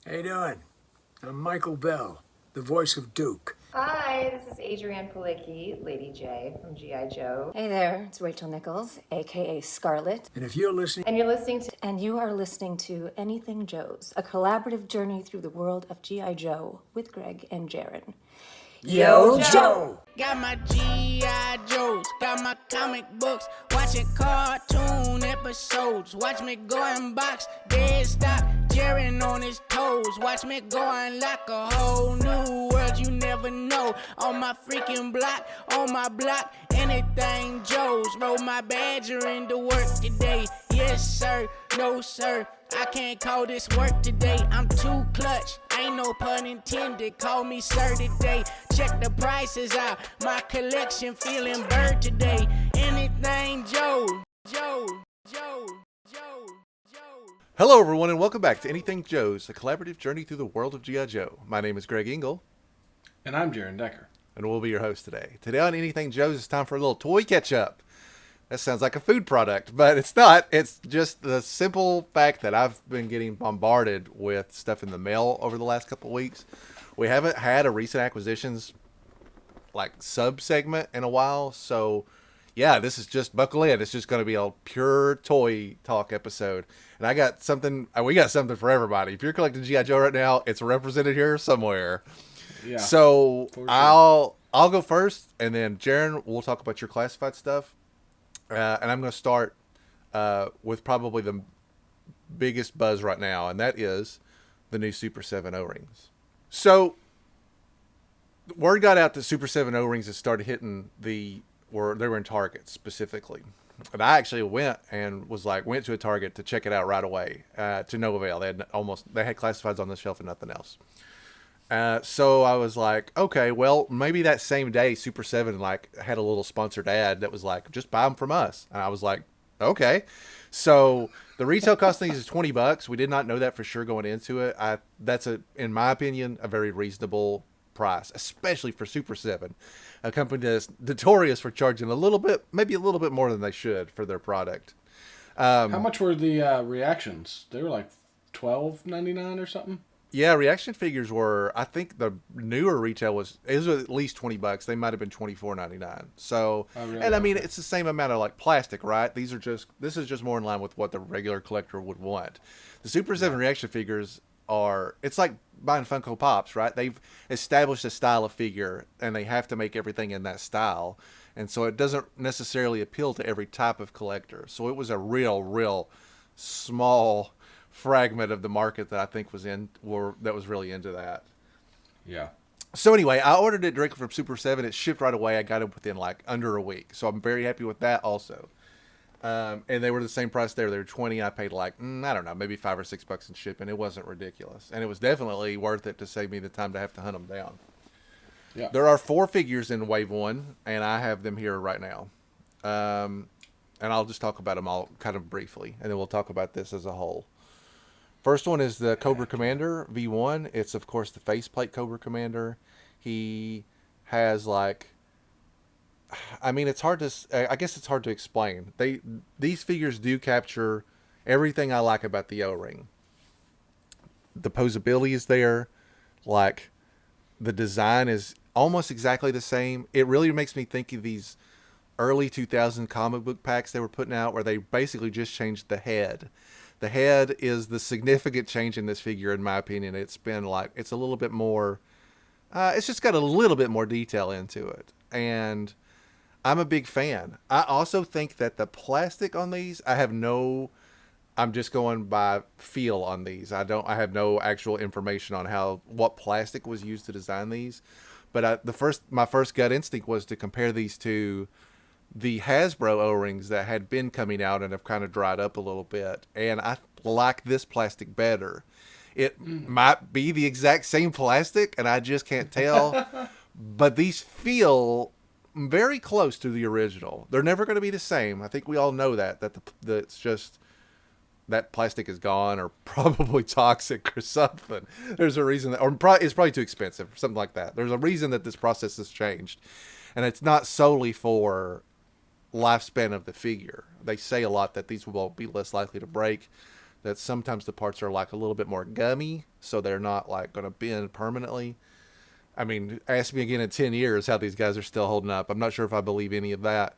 How you doing? I'm Michael Bell, the voice of Duke. Hi, this is Adrienne Palicki, Lady J from G.I. Joe. Hey there, it's Rachel Nichols, aka Scarlett. And if you're listening, And you're listening to And you are listening to Anything Joe's, a collaborative journey through the world of G.I. Joe with Greg and Jaren. Yo Joe! Got my G.I. Joes, got my comic books, watching cartoon episodes. Watch me go and box, dead stop, Jaren on his toes. Watch me go and lock a whole new world you never know. On my freaking block, on my block, anything Joe's. Roll my badger into work today. Yes, sir, no, sir. I can't call this work today. I'm too clutch. Ain't no pun intended. Call me sir today. Check the prices out. My collection feeling bird today. Anything Joe. Joe. Joe. Joe. Joe. Hello, everyone, and welcome back to Anything Joe's, a collaborative journey through the world of G.I. Joe. My name is Greg Engel, And I'm Jaren Decker. and we'll be your host today. Today on Anything Joe's, it's time for a little toy catch-up. That sounds like a food product, but it's not. It's just the simple fact that I've been getting bombarded with stuff in the mail over the last couple of weeks. We haven't had a recent acquisitions sub-segment in a while, so yeah, this is just buckle in. It's just going to be a pure toy talk episode. And I got something, we got something for everybody. If you're collecting G.I. Joe right now, it's represented here somewhere. Yeah. So for sure. I'll go first, and then Jaren, we'll talk about your classified stuff. And I'm going to start with probably the biggest buzz right now, and that is the new Super 7 O-rings. So word got out that Super 7 O-rings had started hitting they were in Target specifically. And I actually went to a Target to check it out right away, to no avail. They had classifieds on the shelf and nothing else. So I was like, okay, well, maybe that same day Super 7 had a little sponsored ad that was like, just buy them from us. And I was like, okay. So the retail cost of these is $20. We did not know that for sure going into it. That's in my opinion, a very reasonable price, especially for Super 7, a company that's notorious for charging maybe a little bit more than they should for their product. How much were the reactions? They were like $12.99 or something. Yeah, reaction figures were. I think the newer retail was at least $20. They might have been $24.99. So, Oh, really? and I mean, Okay. it's the same amount of plastic, right? This is just more in line with what the regular collector would want. The Super 7 reaction figures it's like buying Funko Pops, right? They've established a style of figure, and they have to make everything in that style, and so it doesn't necessarily appeal to every type of collector. So it was a real small fragment of the market that I think that was really into that. Yeah. So anyway, I ordered it directly from Super 7. It shipped right away. I got it within under a week. So I'm very happy with that also. And they were the same price there. They were 20. I paid I don't know, maybe $5 or $6 in shipping. It wasn't ridiculous. And it was definitely worth it to save me the time to have to hunt them down. Yeah. There are 4 figures in Wave 1, and I have them here right now. And I'll just talk about them all kind of briefly, and then we'll talk about this as a whole. First one is the Cobra Commander V1. It's, of course, the faceplate Cobra Commander. He has it's hard to, I guess it's hard to explain. These figures do capture everything I like about the O-ring. The posability is there. The design is almost exactly the same. It really makes me think of these early 2000 comic book packs they were putting out where they basically just changed the head. The head is the significant change in this figure, in my opinion. It's been it's a little bit more, it's just got a little bit more detail into it. And I'm a big fan. I also think that the plastic on these, I'm just going by feel on these. I have no actual information on what plastic was used to design these. But my first gut instinct was to compare these to the Hasbro O-rings that had been coming out and have kind of dried up a little bit. And I like this plastic better. It might be the exact same plastic, and I just can't tell. But these feel very close to the original. They're never going to be the same. I think we all know that it's just that plastic is gone or probably toxic or something. There's a reason it's probably too expensive, something like that. There's a reason that this process has changed. And it's not solely for lifespan of the figure. They say a lot that these will be less likely to break. that sometimes the parts are like a little bit more gummy, so they're not like going to bend permanently. I mean, ask me again in 10 years how these guys are still holding up. I'm not sure if I believe any of that.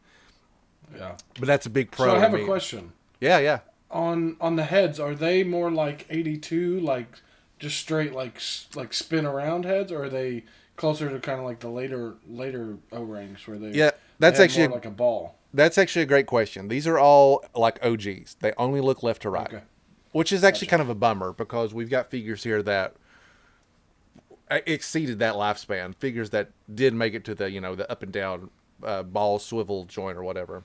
Yeah. But that's a big pro. So I have to a me. question. Yeah. On the heads, are they more like 82, like just straight like spin around heads, or are they closer to kind of like the later O-rings where they that's they have actually more like a ball? That's actually a great question. These are all like OGs. They only look left to right, Okay. which is actually kind of a bummer because we've got figures here that exceeded that lifespan. Figures that did make it to the the up and down ball swivel joint or whatever.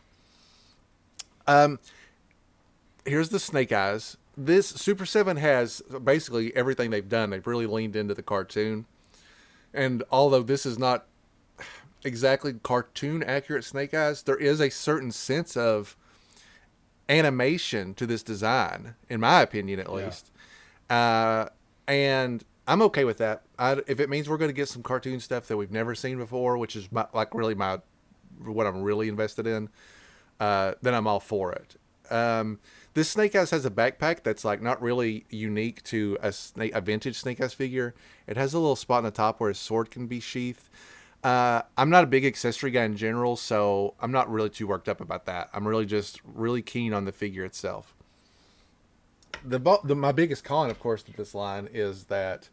Here's the Snake Eyes. This Super 7 has basically everything they've done. They've really leaned into the cartoon. And although this is not exactly cartoon accurate Snake Eyes, there is a certain sense of animation to this design, in my opinion at least. And I'm okay with that. If it means we're going to get some cartoon stuff that we've never seen before, which is what I'm really invested in, then I'm all for it. This Snake Eyes has a backpack that's like not really unique to a vintage Snake Eyes figure. It has a little spot on the top where his sword can be sheathed. I'm not a big accessory guy in general, so I'm not really too worked up about that. I'm really keen on the figure itself. My biggest con, of course, to this line is that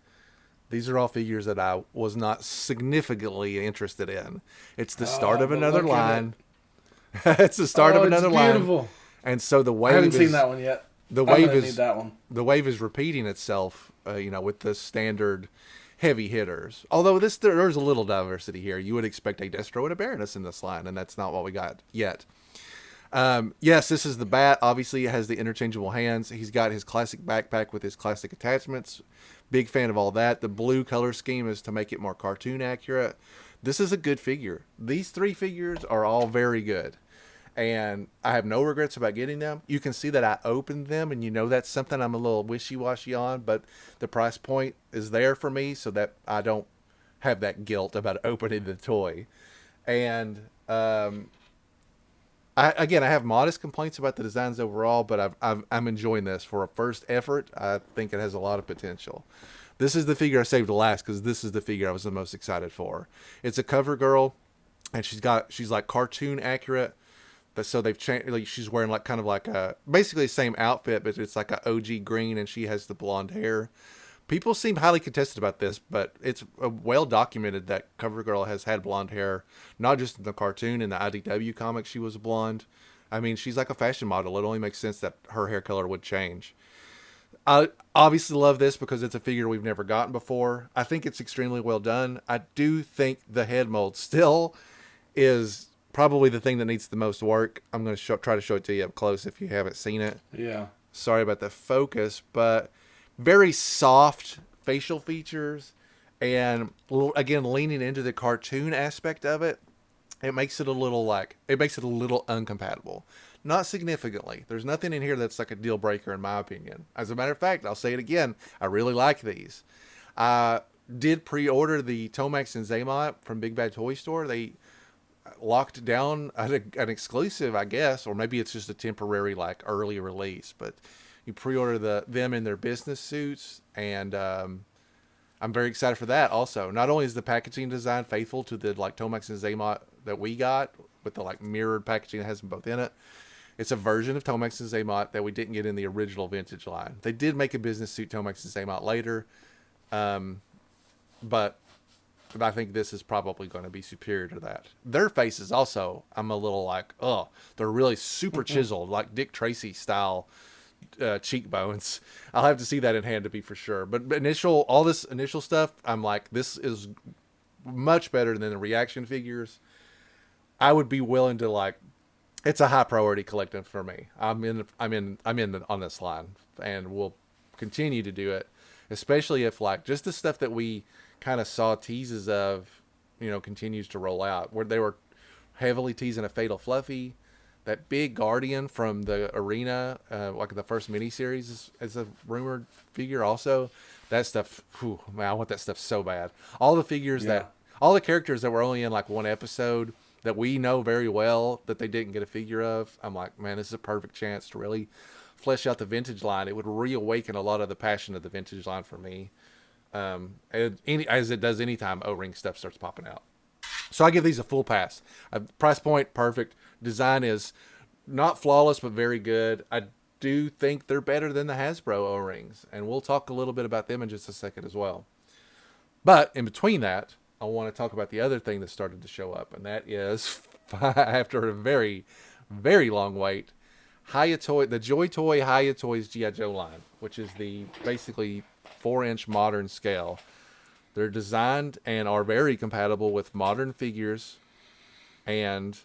these are all figures that I was not significantly interested in. It's the start of another line. It's the start of another line. Beautiful. And so the wave I haven't seen that one yet. The wave is that one. The wave is repeating itself, with the standard heavy hitters. Although there's a little diversity here. You would expect a Destro and a Baroness in this line, and that's not what we got yet. Yes, this is the Bat. Obviously, it has the interchangeable hands. He's got his classic backpack with his classic attachments. Big fan of all that. The blue color scheme is to make it more cartoon accurate. This is a good figure. These three figures are all very good. And I have no regrets about getting them. You can see that I opened them, and that's something I'm a little wishy-washy on, but the price point is there for me so that I don't have that guilt about opening the toy. And I have modest complaints about the designs overall, but I'm enjoying this. For a first effort, I think it has a lot of potential. This is the figure I saved to last because this is the figure I was the most excited for. It's a cover girl, and she's like cartoon accurate. But so they've changed. Like she's wearing like kind of like basically the same outfit, but it's like a OG green, and she has the blonde hair. People seem highly contested about this, but it's well documented that CoverGirl has had blonde hair, not just in the cartoon. In the IDW comic, she was blonde. I mean, she's like a fashion model. It only makes sense that her hair color would change. I obviously love this because it's a figure we've never gotten before. I think it's extremely well done. I do think the head mold still is probably the thing that needs the most work. I'm going to try to show it to you up close if you haven't seen it. Yeah. Sorry about the focus, but very soft facial features, and again leaning into the cartoon aspect of it. It makes it a little uncompatible. Not significantly. There's nothing in here that's like a deal breaker in my opinion. As a matter of fact, I'll say it again. I really like these. I did pre-order the Tomax and Zaymot from Big Bad Toy Store. They locked down an exclusive, I guess, or maybe it's just a temporary like early release, but you pre-order them in their business suits, and I'm very excited for that also. Not only is the packaging design faithful to the like Tomax and Zaymot that we got with the like mirrored packaging that has them both in it, it's a version of Tomax and Zaymot that we didn't get in the original vintage line. They did make a business suit Tomax and Zaymot later, but I think this is probably going to be superior to that. Their faces also, I'm a little like, they're really super chiseled, like Dick Tracy style cheekbones. I'll have to see that in hand to be for sure. But all this initial stuff, I'm like, this is much better than the reaction figures. I would be willing to like, it's a high priority collective for me. I'm in on this line, and we'll continue to do it, especially if like just the stuff that we kind of saw teases of, continues to roll out, where they were heavily teasing a Fatal Fluffy, that big Guardian from the Arena, like the first miniseries is a rumored figure also. That stuff, man, I want that stuff so bad. All the figures all the characters that were only in like one episode that we know very well that they didn't get a figure of, I'm like, man, this is a perfect chance to really flesh out the vintage line, it would reawaken a lot of the passion of the vintage line for me. As it does anytime O-ring stuff starts popping out. So I give these a full pass. Price point, perfect. Design is not flawless, but very good. I do think they're better than the Hasbro O-rings, and we'll talk a little bit about them in just a second as well. But in between that, I want to talk about the other thing that started to show up, and that is, after a very, very long wait, the Joy Toy Hiya Toys G.I. Joe line, which is the basically 4-inch modern scale. They're designed and are very compatible with modern figures, and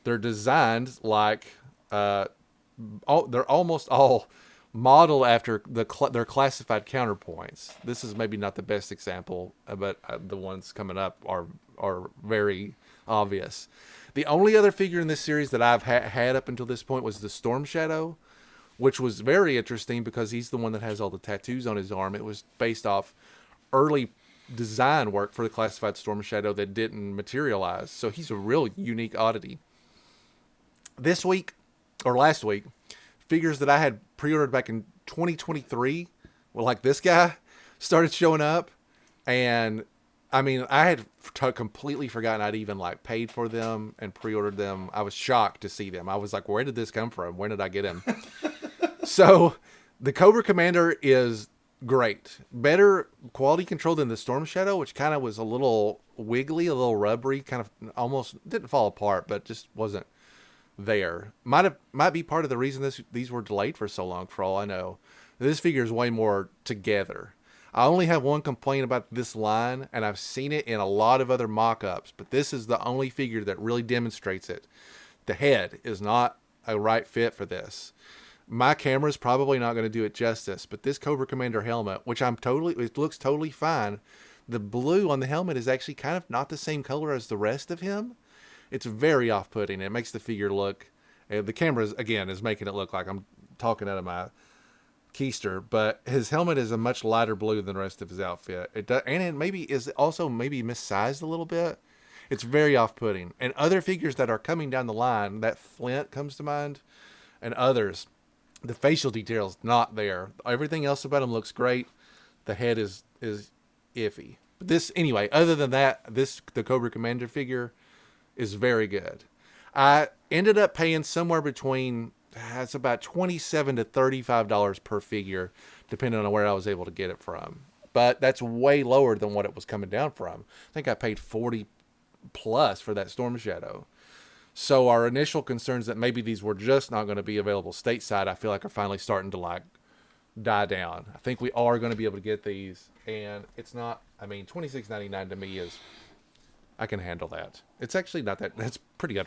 they're designed like they're almost all modeled after their classified counterpoints. This is maybe not the best example, but the ones coming up are very obvious. The only other figure in this series that I've had up until this point was the Storm Shadow, which was very interesting because he's the one that has all the tattoos on his arm. It was based off early design work for the classified Storm Shadow that didn't materialize. So he's a real unique oddity. This week, or last week, figures that I had pre-ordered back in 2023, well, like this guy, started showing up. And I mean, I had completely forgotten I'd even like paid for them and pre-ordered them. I was shocked to see them. I was like, where did this come from? Where did I get him? So the Cobra Commander is great. Better quality control than the Storm Shadow, which kind of was a little wiggly, a little rubbery, kind of almost didn't fall apart, but just wasn't there. Might be part of the reason these were delayed for so long, for all I know. This figure is way more together. I only have one complaint about this line, and I've seen it in a lot of other mock-ups, but this is the only figure that really demonstrates it. The head is not a right fit for this. My camera's probably not going to do it justice, but this Cobra Commander helmet, which it looks totally fine. The blue on the helmet is actually kind of not the same color as the rest of him. It's very off-putting. It makes the figure look, the camera is making it look like I'm talking out of my keister, but his helmet is a much lighter blue than the rest of his outfit. It maybe is also missized a little bit. It's very off-putting. And other figures that are coming down the line, that Flint comes to mind, and others, the facial detail's not there. Everything else about him looks great. The head is iffy. But this, anyway, other than that, the Cobra Commander figure is very good. I ended up paying somewhere between, it's about $27 to $35 per figure, depending on where I was able to get it from. But that's way lower than what it was coming down from. I think I paid $40 plus for that Storm Shadow. So our initial concerns that maybe these were just not going to be available stateside, I feel like are finally starting to like die down. I think we are going to be able to get these, and it's not, I mean, $26.99 to me is, I can handle that. It's actually not that, that's pretty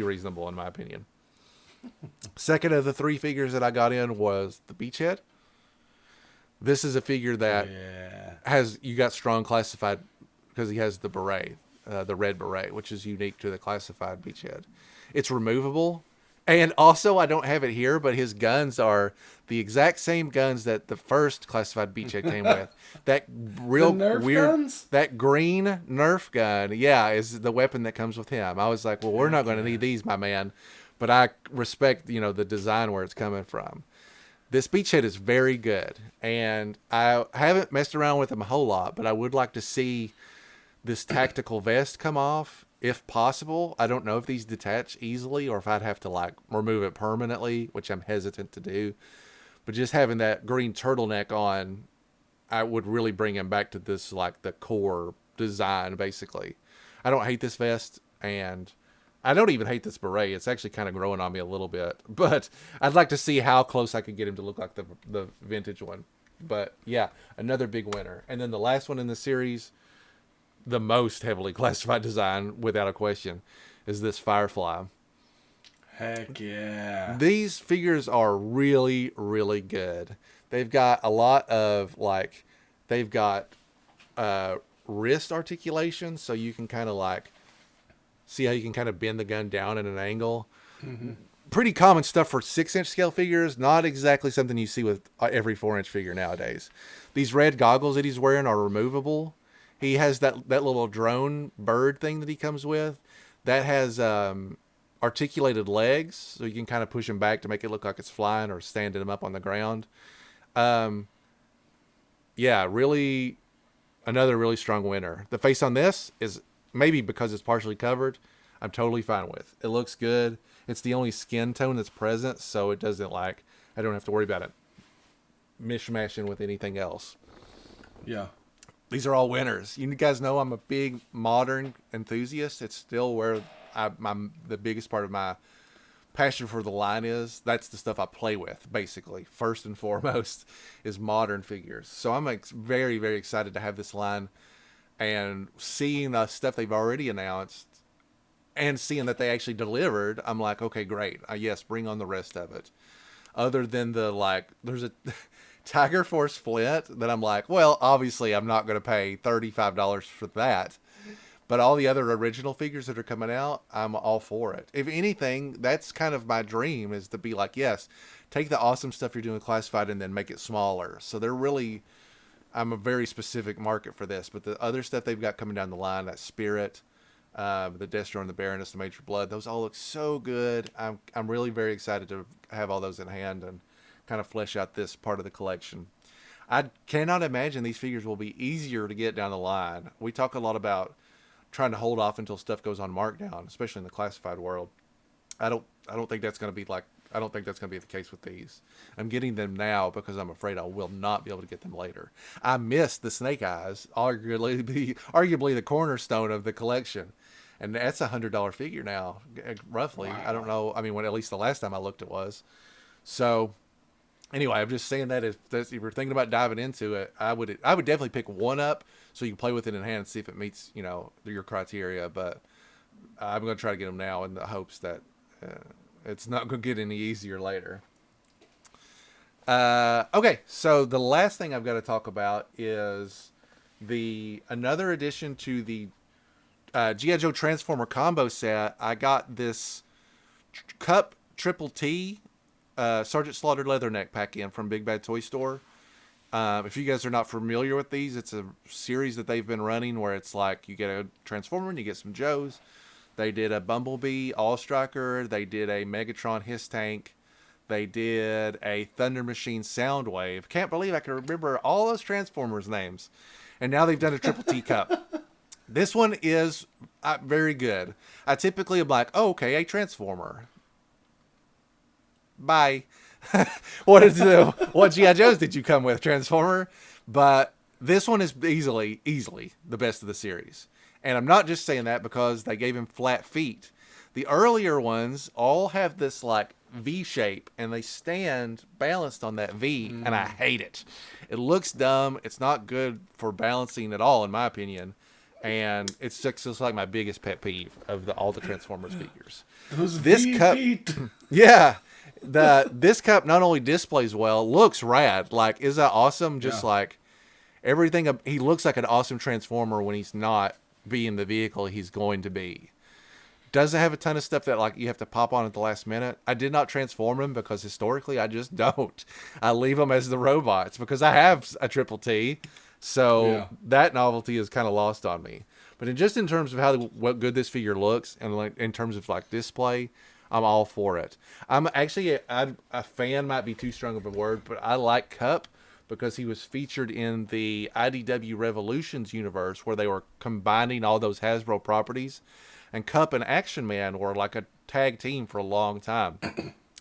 reasonable in my opinion. Second of the three figures that I got in was the Beachhead. This is a figure that you got strong classified because he has the beret, the red beret, which is unique to the classified Beachhead. It's removable. And also, I don't have it here, but his guns are the exact same guns that the first classified Beachhead came with. That real weird, guns? That green Nerf gun, is the weapon that comes with him. I was like, well, we're not going to need these, my man. But I respect, the design where it's coming from. This Beachhead is very good, and I haven't messed around with him a whole lot, but I would like to see this tactical vest come off, if possible. I don't know if these detach easily or if I'd have to like remove it permanently, which I'm hesitant to do. But just having that green turtleneck on, I would really bring him back to this, like the core design, basically. I don't hate this vest, and I don't even hate this beret. It's actually kind of growing on me a little bit, but I'd like to see how close I could get him to look like the vintage one. But yeah, another big winner. And then the last one in the series, the most heavily classified design, without a question, is this Firefly. Heck yeah. These figures are really, really good. They've got a lot of, they've got wrist articulation, so you can kind of, see how you can kind of bend the gun down at an angle. Mm-hmm. Pretty common stuff for 6-inch scale figures, not exactly something you see with every 4-inch figure nowadays. These red goggles that he's wearing are removable. He has that little drone bird thing that he comes with. That has articulated legs, so you can kind of push him back to make it look like it's flying or standing him up on the ground. Yeah, really, another really strong winner. The face on this is maybe because it's partially covered, I'm totally fine with. It looks good. It's the only skin tone that's present, so it doesn't I don't have to worry about it mishmashing with anything else. Yeah. These are all winners. You guys know I'm a big modern enthusiast. It's still where the biggest part of my passion for the line is. That's the stuff I play with, basically. First and foremost is modern figures. So I'm very, very excited to have this line, and seeing the stuff they've already announced and seeing that they actually delivered, I'm like, okay, great. Yes, bring on the rest of it. Other than there's a Tiger Force Flint that I'm like, well, obviously I'm not going to pay $35 for that. But all the other original figures that are coming out, I'm all for it. If anything, that's kind of my dream, is to be like, yes, take the awesome stuff you're doing classified and then make it smaller. So I'm a very specific market for this. But the other stuff they've got coming down the line, that Spirit, the Destro and the Baroness, the Major Blood, those all look so good. I'm really very excited to have all those in hand and kind of flesh out this part of the collection. I cannot imagine these figures will be easier to get down the line. We talk a lot about trying to hold off until stuff goes on markdown, especially in the classified world. I don't think that's going to be the case with these. I'm getting them now because I'm afraid I will not be able to get them later. I missed the Snake Eyes, arguably the cornerstone of the collection. And that's $100 figure now, roughly. Wow. I don't know. I mean, at least the last time I looked it was. So anyway, I'm just saying that if you're thinking about diving into it, I would definitely pick one up so you can play with it in hand and see if it meets, your criteria. But I'm going to try to get them now in the hopes that it's not going to get any easier later. Okay, so the last thing I've got to talk about is another addition to the G.I. Joe Transformer combo set. I got this Cup Triple T Sergeant Slaughter Leatherneck pack in from Big Bad Toy Store. If you guys are not familiar with these, it's a series that they've been running where it's like you get a Transformer and you get some Joes. They did a Bumblebee All Striker. They did a Megatron Hiss Tank. They did a Thunder Machine Soundwave. Can't believe I can remember all those Transformers names. And now they've done a Triple T Cup. This one is very good. I typically am like, oh, okay, a Transformer. Bye. What G.I. Joes did you come with, Transformer? But this one is easily the best of the series. And I'm not just saying that because they gave him flat feet. The earlier ones all have this V shape, and they stand balanced on that V, and I hate it. It looks dumb. It's not good for balancing at all, in my opinion. And it's just like my biggest pet peeve of all the Transformers figures. This cup, yeah. This cup not only displays well, looks rad. Is that awesome? Just everything. He looks like an awesome Transformer when he's not being the vehicle he's going to be. Doesn't have a ton of stuff that you have to pop on at the last minute. I did not transform him because historically I just don't. I leave them as the robots because I have a Triple T. So that novelty is kind of lost on me. But in terms of what good this figure looks, and in terms of display, I'm all for it. I'm actually a fan, might be too strong of a word, but I like Cup because he was featured in the IDW Revolutions universe where they were combining all those Hasbro properties. And Cup and Action Man were a tag team for a long time.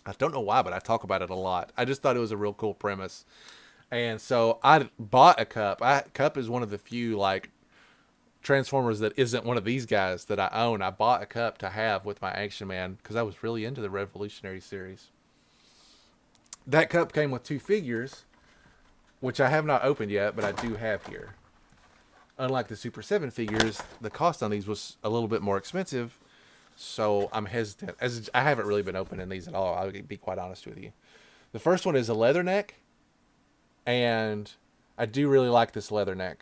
I don't know why, but I talk about it a lot. I just thought it was a real cool premise. And so I bought a Cup. Cup is one of the few Transformers that isn't one of these guys that I own. I bought a Cup to have with my Action Man because I was really into the Revolutionary series. That Cup came with 2 figures, which I have not opened yet, but I do have here. Unlike the Super 7 figures, the cost on these was a little bit more expensive, so I'm hesitant. As I haven't really been opening these at all, I'll be quite honest with you. The first one is a Leatherneck, and I do really like this Leatherneck.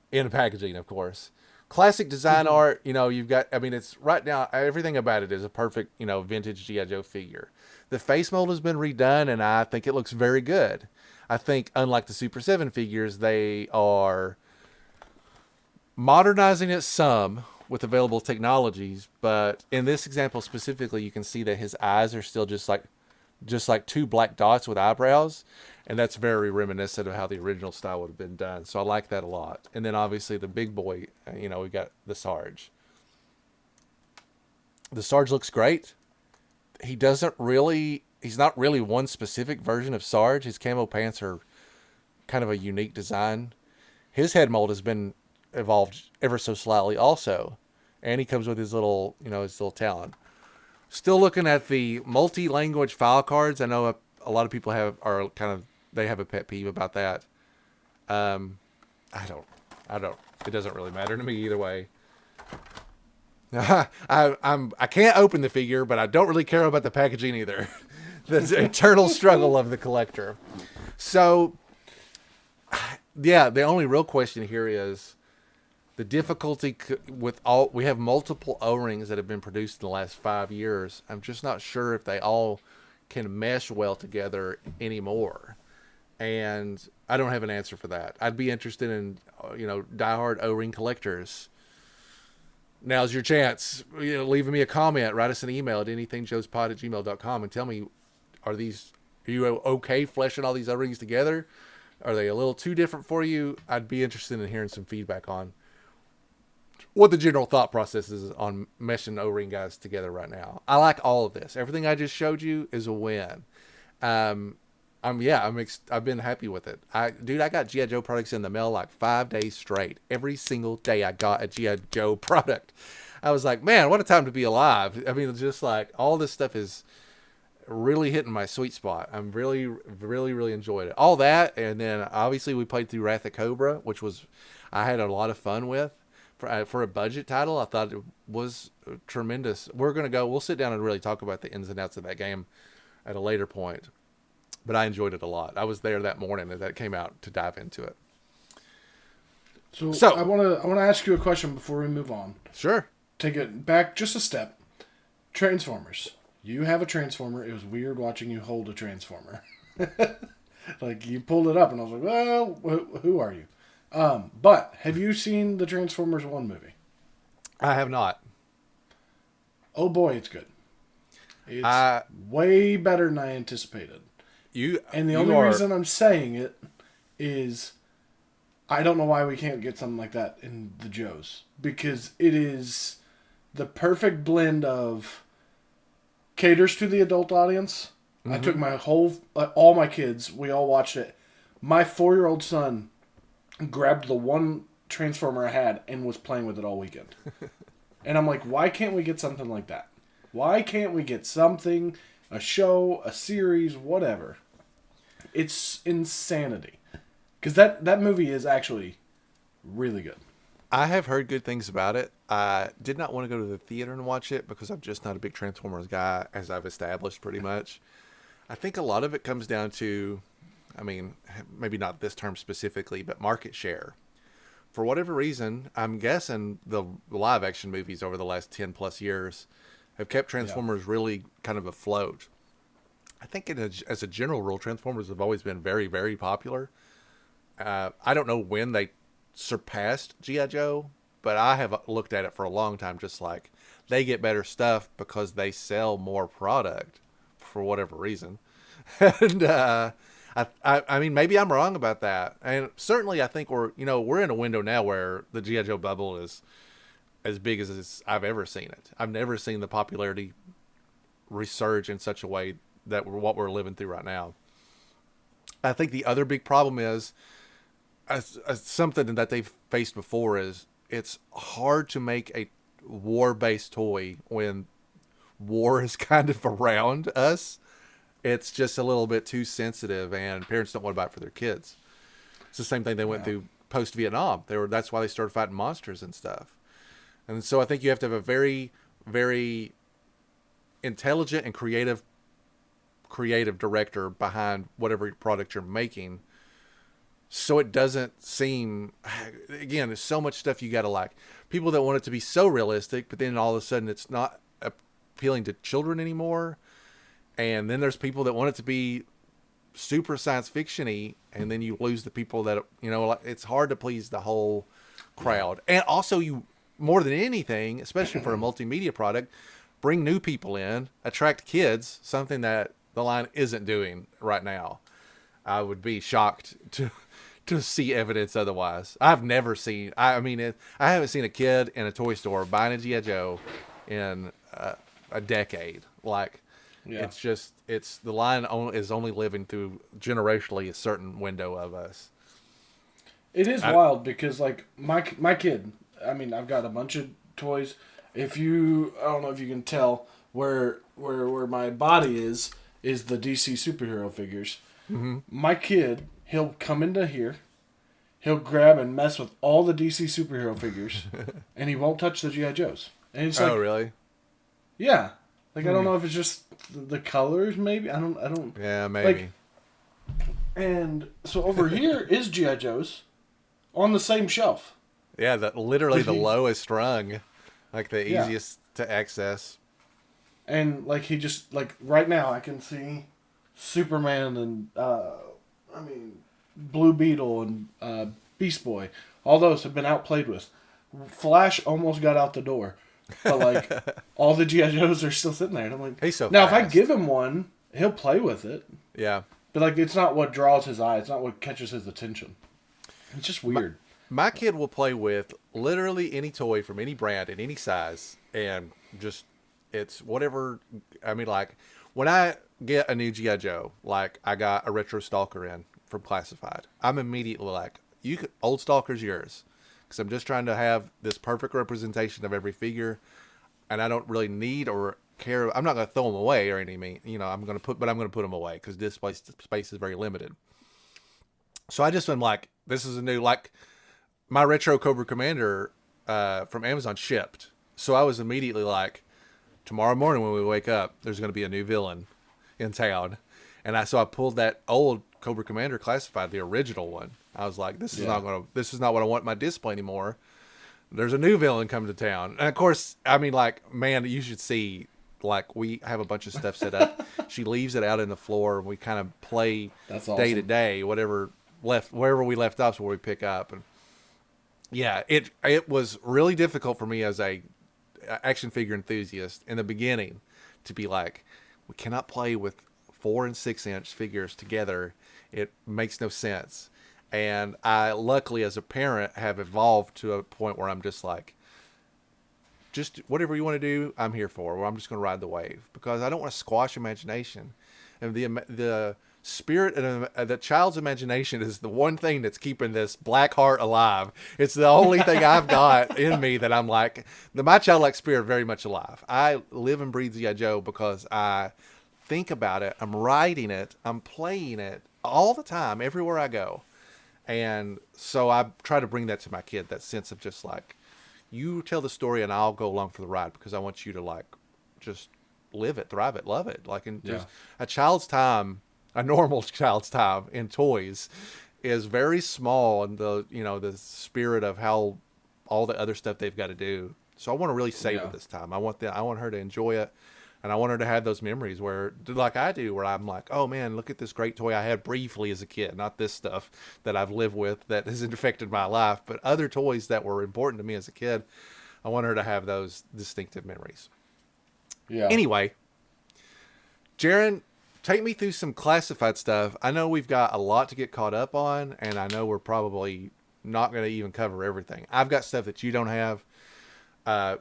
In packaging, of course. Classic design art, you've got, it's right now, everything about it is a perfect, vintage G.I. Joe figure. The face mold has been redone, and I think it looks very good. I think, unlike the Super 7 figures, they are modernizing it some with available technologies. But in this example specifically, you can see that his eyes are still just like two black dots with eyebrows, and that's very reminiscent of how the original style would have been done. So I like that a lot. And then obviously the big boy, we got the Sarge. The Sarge looks great. He's not really one specific version of Sarge. His camo pants are kind of a unique design. His head mold has been evolved ever so slightly also. And he comes with his little talon. Still looking at the multi-language file cards. I know a lot of people have a pet peeve about that. I don't. It doesn't really matter to me either way. I can't open the figure, but I don't really care about the packaging either. The eternal struggle of the collector. So, yeah, the only real question here is the difficulty with all. We have multiple O-rings that have been produced in the last 5 years. I'm just not sure if they all can mesh well together anymore. And I don't have an answer for that. I'd be interested in, diehard O-ring collectors. Now's your chance. Leave me a comment, write us an email at anythingjoespod@gmail.com and tell me, are you okay fleshing all these O-rings together? Are they a little too different for you? I'd be interested in hearing some feedback on what the general thought process is on meshing O-ring guys together right now. I like all of this. Everything I just showed you is a win. I've been happy with it. I got G.I. Joe products in the mail like 5 days straight. Every single day I got a G.I. Joe product. I was like, man, what a time to be alive. I mean, just like all this stuff is really hitting my sweet spot. I'm really, really, really enjoyed it. All that, and then obviously we played through Wrath of Cobra, which I had a lot of fun with. For a budget title, I thought it was tremendous. We'll sit down and really talk about the ins and outs of that game at a later point. But I enjoyed it a lot. I was there that morning as that came out to dive into it. So I want to ask you a question before we move on. Sure. Take it back just a step. Transformers. You have a Transformer. It was weird watching you hold a Transformer. Like, you pulled it up, and I was like, well, who are you? But have you seen the Transformers 1 movie? I have not. Oh boy, it's good. It's way better than I anticipated. And the only reason I'm saying it is I don't know why we can't get something like that in the Joes. Because it is the perfect blend of caters to the adult audience. Mm-hmm. I took all my kids, we all watched it. My 4-year-old son grabbed the one Transformer I had and was playing with it all weekend. And I'm like, why can't we get something like that? Why can't we get something, a show, a series, whatever? It's insanity. Because that movie is actually really good. I have heard good things about it. I did not want to go to the theater and watch it because I'm just not a big Transformers guy, as I've established pretty much. I think a lot of it comes down to, I mean, maybe not this term specifically, but market share. For whatever reason, I'm guessing the live action movies over the last 10 plus years have kept Transformers really kind of afloat. I think as a general rule, Transformers have always been very, very popular. I don't know when they surpassed G.I. Joe, but I have looked at it for a long time, just like they get better stuff because they sell more product for whatever reason. And I mean, maybe I'm wrong about that. And certainly I think we're in a window now where the G.I. Joe bubble is as big as I've ever seen it. I've never seen the popularity resurge in such a way that what we're living through right now. I think the other big problem is something that they've faced before is it's hard to make a war-based toy when war is kind of around us. It's just a little bit too sensitive, and parents don't want to buy it for their kids. It's the same thing they went through post-Vietnam. That's why they started fighting monsters and stuff. And so I think you have to have a very, very intelligent and creative director behind whatever product you're making, so it doesn't seem, again, there's so much stuff you got to like. People that want it to be so realistic, but then all of a sudden it's not appealing to children anymore. And then there's people that want it to be super science fiction-y, and then you lose the people that, it's hard to please the whole crowd. And also more than anything, especially for a multimedia product, bring new people in, attract kids, something that the line isn't doing right now. I would be shocked to see evidence otherwise. I've never seen. I haven't seen a kid in a toy store buying a G.I. Joe in a decade. Like, it's the line is only living through generationally a certain window of us. It is wild because like my kid. I mean, I've got a bunch of toys. I don't know if you can tell where my body is the DC superhero figures. Mm-hmm. My kid, he'll come into here, he'll grab and mess with all the DC superhero figures, and he won't touch the G.I. Joes. And it's like, really? Yeah. Like, I don't know if it's just the colors, maybe. I don't. Yeah, maybe. Like, and so over here is G.I. Joe's on the same shelf. Yeah, literally the lowest rung, like the easiest to access. And like he just like right now I can see Superman and Blue Beetle and Beast Boy. All those have been outplayed with. Flash almost got out the door, but like all the G.I. Joes are still sitting there. And I'm like, he's so now fast. if I give him one, he'll play with it. Yeah, but like it's not what draws his eye. It's not what catches his attention. It's just weird. My kid will play with literally any toy from any brand in any size, and just it's whatever. I mean, like when I get a new G.I. Joe, like I got a Retro Stalker in from Classified, I'm immediately like, old Stalker's yours, because I'm just trying to have this perfect representation of every figure, and I don't really need or care. I'm not going to throw them away or anything. I'm going to put them away because display space is very limited. So I just am like, this is a new, like, my Retro Cobra Commander from Amazon shipped. So I was immediately like, tomorrow morning when we wake up, there's going to be a new villain in town. And so I pulled that old Cobra Commander Classified, the original one. I was like, this is not what I want in my display anymore. There's a new villain coming to town. And of course, I mean, like, man, you should see, like, we have a bunch of stuff set up. She leaves it out in the floor, and we kind of play day to day, wherever we left off is where we pick up. And yeah, it was really difficult for me as a action figure enthusiast in the beginning to be like, we cannot play with 4 and 6 inch figures together. It makes no sense. And I luckily as a parent have evolved to a point where I'm just like, just whatever you want to do, I'm here for, or I'm just going to ride the wave, because I don't want to squash imagination. And the spirit and the child's imagination is the one thing that's keeping this black heart alive. It's the only thing I've got in me that I'm like, my childlike spirit very much alive. I live and breathe G.I. Joe because I think about it. I'm writing it. I'm playing it all the time, everywhere I go. And so I try to bring that to my kid, that sense of just like, you tell the story and I'll go along for the ride, because I want you to like just live it, thrive it, love it. Like, in just a child's time, a normal child's time in toys is very small, and the spirit of how all the other stuff they've got to do. So I want to really save it this time. I want her to enjoy it, and I want her to have those memories where, like I do, where I'm like, oh man, look at this great toy I had briefly as a kid. Not this stuff that I've lived with that has affected my life, but other toys that were important to me as a kid. I want her to have those distinctive memories. Yeah. Anyway, Jaren, take me through some Classified stuff. I know we've got a lot to get caught up on, and I know we're probably not going to even cover everything. I've got stuff that you don't have.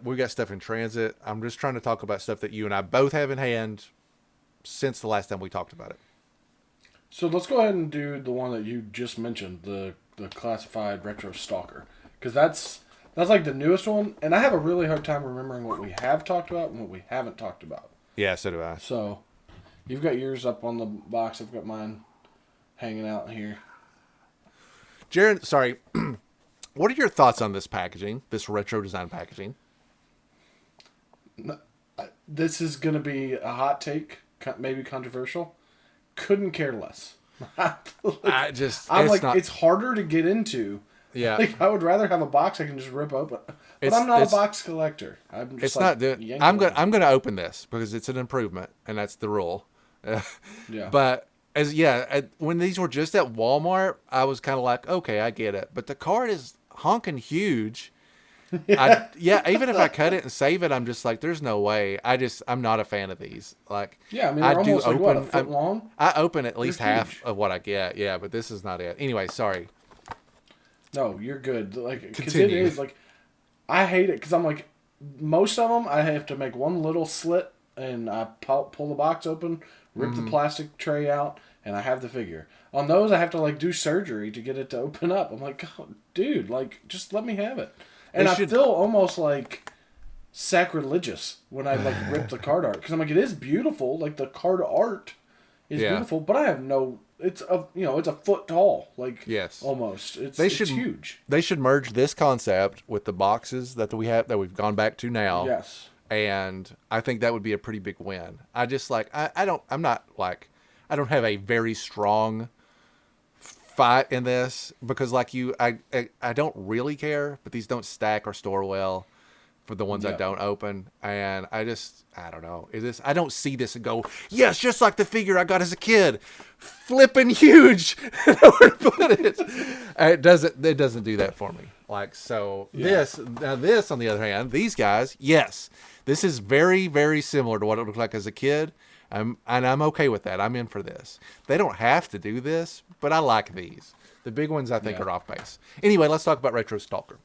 We've got stuff in transit. I'm just trying to talk about stuff that you and I both have in hand since the last time we talked about it. So let's go ahead and do the one that you just mentioned, the Classified Retro Stalker, because that's like the newest one, and I have a really hard time remembering what we have talked about and what we haven't talked about. Yeah, so do I. So you've got yours up on the box. I've got mine hanging out here. Jaren, sorry. What are your thoughts on this packaging, this retro design packaging? This is going to be a hot take, maybe controversial. Couldn't care less. It's harder to get into. Yeah. Like, I would rather have a box I can just rip open. But I'm not a box collector. I'm just I'm going to open this because it's an improvement, and that's the rule. Yeah. But when these were just at Walmart, I was kind of like, okay, I get it. But the card is honking huge, Even if I cut it and save it, I'm just like, there's no way. I'm not a fan of these. Like, yeah, I mean, they're almost like what, a foot long? I open at least They're half huge. of what I get. Yeah, but this is not it. Anyway, sorry. No, you're good. Like, because it Continue. is like, I hate it because I'm like, most of them I have to make one little slit and I pull the box open, rip the plastic tray out, and I have the figure. On those, I have to like do surgery to get it to open up. I'm like, God, dude, like just let me have it. And I feel almost like sacrilegious when I like rip the card art because I'm like, it is beautiful. Like the card art is beautiful, but I have no. It's it's a foot tall, like Yes. almost. It's huge. They should merge this concept with the boxes that we've gone back to now. Yes. And I think that would be a pretty big win. I just like I don't have a very strong fight in this because like I don't really care, but these don't stack or store well for the ones I don't open, and I don't know. I don't see this and go, yes, just like the figure I got as a kid, flipping huge. Where to put it? It doesn't do that for me. Like so, this on the other hand, these guys, yes, this is very very similar to what it looked like as a kid. And I'm okay with that. I'm in for this. They don't have to do this, but I like these. The big ones I think are off base. Anyway, let's talk about Retro Stalker.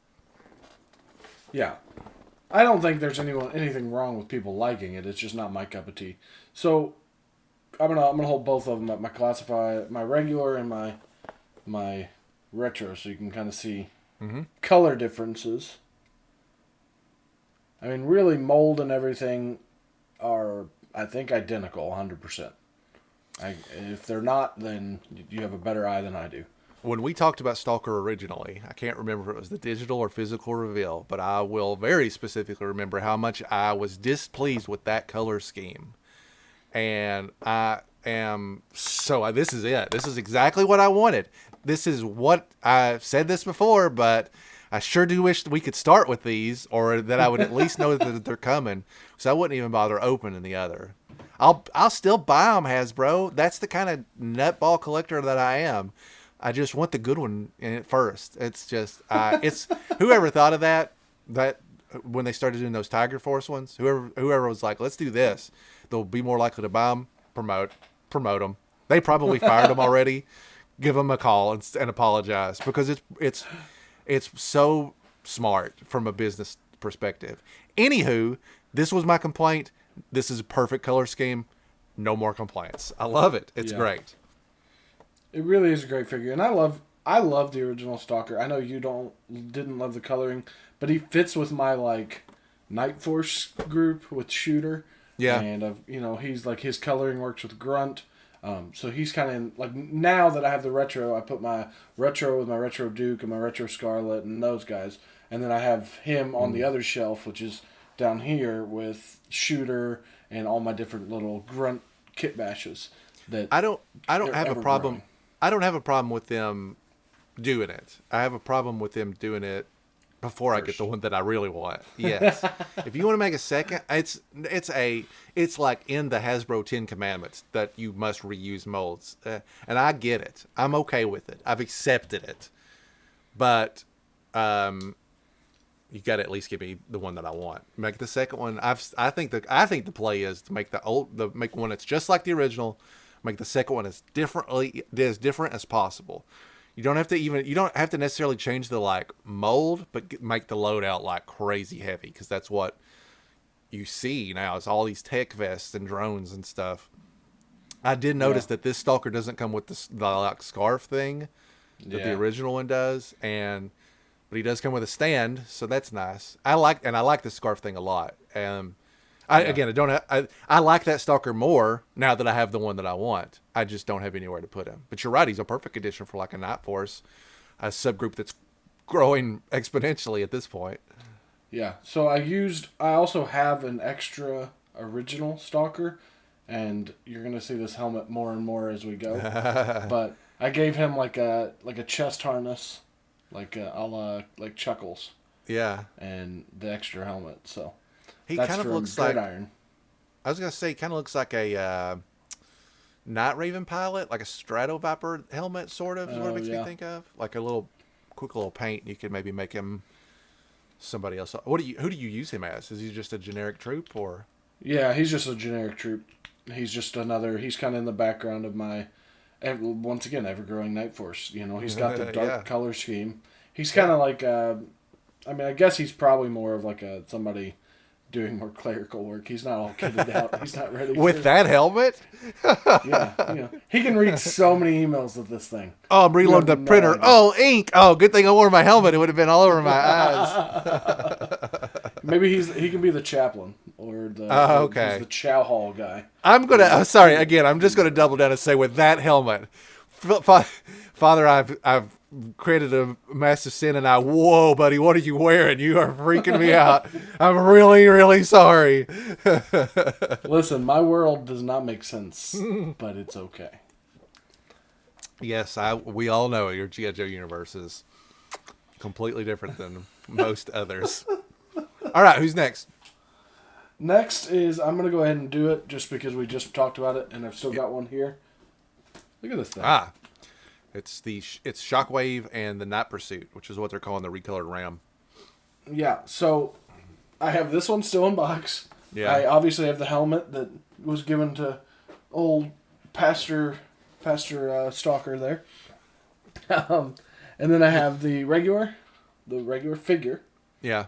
Yeah. I don't think there's anything wrong with people liking it. It's just not my cup of tea. So I'm gonna hold both of them up. My regular and my retro, so you can kind of see color differences. I mean, really, mold and everything are, I think, identical, 100%. If they're not, then you have a better eye than I do. When we talked about Stalker originally, I can't remember if it was the digital or physical reveal, but I will very specifically remember how much I was displeased with that color scheme. And this is it. This is exactly what I wanted. This is what I've said this before, but I sure do wish we could start with these, or that I would at least know that they're coming, so I wouldn't even bother opening the other. I'll still buy them, Hasbro. That's the kind of nutball collector that I am. I just want the good one in it first. It's just it's whoever thought of that when they started doing those Tiger Force ones. Whoever was like, let's do this. They'll be more likely to buy them. Promote them. They probably fired them already. Give them a call and apologize because it's so smart from a business perspective. Anywho, this was my complaint. This is a perfect color scheme. No more complaints. I love it. It's great. It really is a great figure, and I love the original Stalker. I know you didn't love the coloring, but he fits with my like Night Force group with Shooter. Yeah, and he's like his coloring works with Grunt. So he's kind of like, now that I have the retro, I put my retro with my retro Duke and my retro Scarlet and those guys, and then I have him on the other shelf, which is down here with Shooter and all my different little Grunt kit bashes. That I don't have a problem. Growing. I don't have a problem with them doing it. I have a problem with them doing it before I get the one that I really want. Yes. If you want to make a second, it's like in the Hasbro 10 Commandments that you must reuse molds. And I get it. I'm okay with it. I've accepted it. But you got to at least give me the one that I want. Make the second one. I think the play is to make make one that's just like the original. Make the second one as different as possible. You don't have to necessarily change the like mold, but make the loadout like crazy heavy, because that's what you see now. It's all these tech vests and drones and stuff. I did notice that this Stalker doesn't come with the like scarf thing that the original one does, but he does come with a stand, so that's nice. I like the scarf thing a lot. I like that Stalker more now that I have the one that I want. I just don't have anywhere to put him. But you're right, he's a perfect addition for like a Night Force, a subgroup that's growing exponentially at this point. Yeah. So I also have an extra original Stalker, and you're gonna see this helmet more and more as we go. But I gave him like a chest harness, like a la like Chuckles. Yeah. And the extra helmet. So. He kind of looks like Iron. I was gonna say, he kind of looks like a Night Raven pilot, like a Strato Viper helmet, sort of. Is what it makes me think of. Like a quick little paint. You could maybe make him somebody else. Who do you use him as? Is he just a generic troop or? Yeah, he's just a generic troop. He's just another. He's kind of in the background of my, once again, ever-growing Night Force. You know, he's got the dark color scheme. He's kind of like, I mean, I guess he's probably more of like somebody doing more clerical work. He's not all kitted out. He's not ready with that helmet. Yeah, you know, he can read so many emails with this thing. Oh, I'm reloading the printer. Oh, ink. Oh, good thing I wore my helmet. It would have been all over my eyes. Maybe he can be the chaplain or the he's the chow hall guy. I'm gonna. Sorry, again. I'm just gonna double down and say with that helmet, Father, I've created a massive sin, and whoa, buddy, what are you wearing? You are freaking me out. I'm really, really sorry. Listen, my world does not make sense, but it's okay. Yes, we all know your G.I. Joe universe is completely different than most others. All right, who's next? Next is, I'm going to go ahead and do it just because we just talked about it, and I've still got one here. Look at this thing. It's Shockwave and the Night Pursuit, which is what they're calling the recolored Ram. Yeah, so I have this one still in box. Yeah. I obviously have the helmet that was given to old Pastor Stalker there. And then I have the regular figure. Yeah.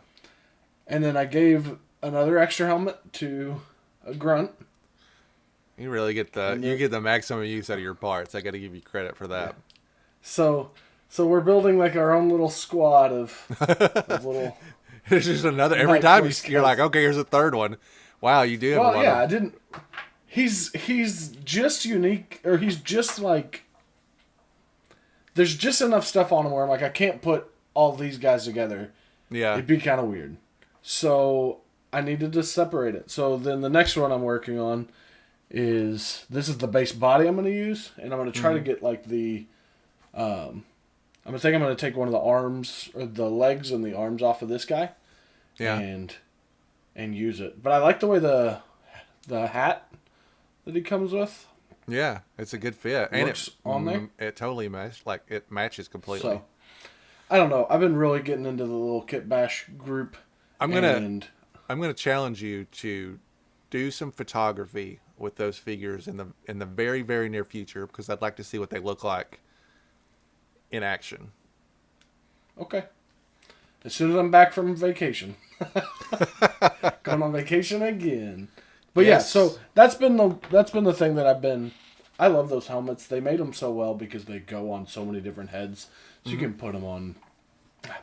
And then I gave another extra helmet to a grunt. You really get the maximum use out of your parts. I got to give you credit for that. Yeah. So we're building like our own little squad of little. It's just another. Every time you're like, okay, here's a third one. Wow, you do have a lot. Yeah, I didn't. He's just unique, or he's just like. There's just enough stuff on him where I'm like, I can't put all these guys together. Yeah, it'd be kind of weird. So I needed to separate it. So then the next one I'm working on is the base body I'm going to use, and I'm going to try to get like the. I'm going to take one of the arms or the legs and the arms off of this guy. Yeah. And use it. But I like the way the hat that he comes with. Yeah, it's a good fit. And it's on there. It totally matches completely. So, I don't know. I've been really getting into the little Kit Bash group. I'm gonna challenge you to do some photography with those figures in the very, very near future, because I'd like to see what they look like in action. Okay. As soon as I'm back from vacation. Going on vacation again. But yes. Yeah, so that's been the thing that I love those helmets. They made them so well because they go on so many different heads. So you can put them on